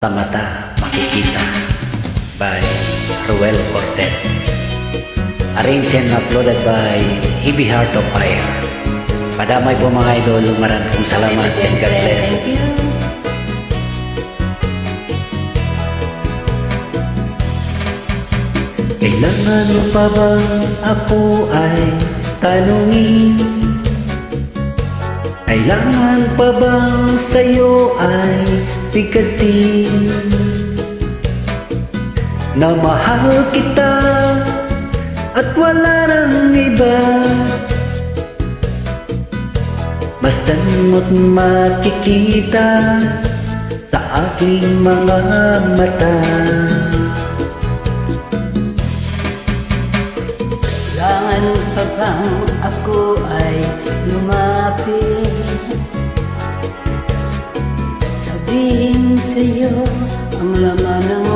Sa mata makikita by Ruel Cortez. Arranged and uploaded by Heavy Heart of Fire. Padamay po mga idol, maraming salamat and God bless. Thank you. Kailangan mo pa bang ako ay tanungin? Kailangan pa bang sa'yo ay bigkasin? Na mahal kita at wala nang iba. Basta't mo't makikita sa aking mga mata. Kailangan pa bang ako ay lumapit? Sabihin sa'yo ang laman ng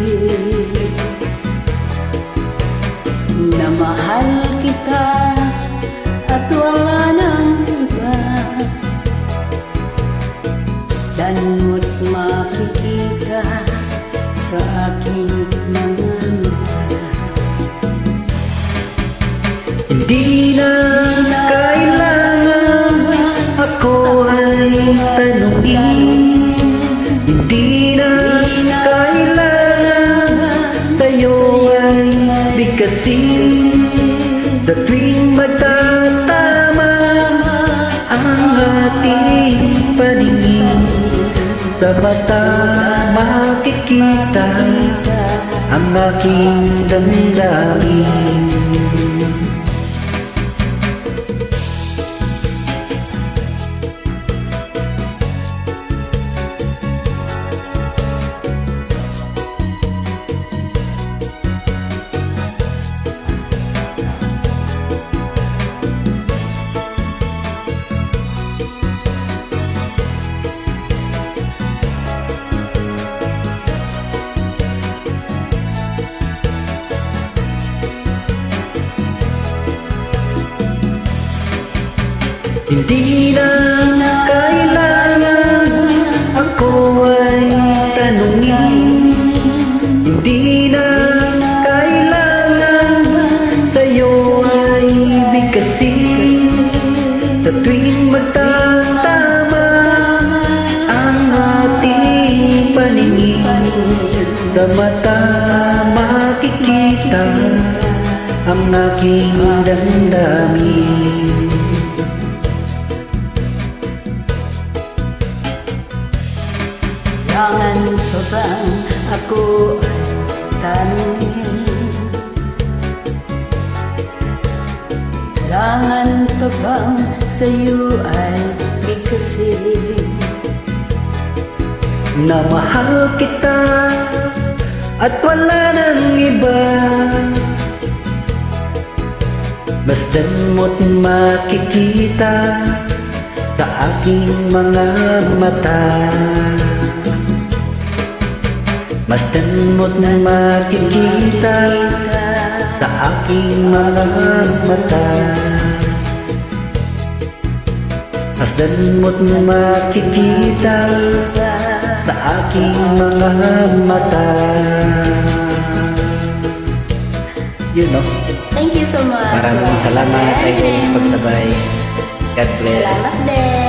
bibig na mahal kita at wala nang iba. Dan mo't makikita sa aking mga mata. Hindi na kailangan ako ay tanungin. Hindi na kailangan sa'yo ay bigkasin. Sa tuwing magtatama ang ating paningin, sa mata makikita ang aking damdamin. Hindi na kailangan ako ay tanungin. Hindi na kailangan sa'yo ay bigkasin. Sa tuwing magtatama ang ating paningin, sa mata makikita ang aking damdamin. Kailangan pa bang ako ay tanungin? Kailangan pa bang sa'yo ay bigkasin? Na mahal kita at wala nang iba. Basta't mo't makikita sa aking mga mata. Basta't mo't makikita sa aking mga mata. Basta't mo't makikita sa aking mga mata. You know, Thank you so much. maraming salamat ay pagsabay. God bless. Salamat din.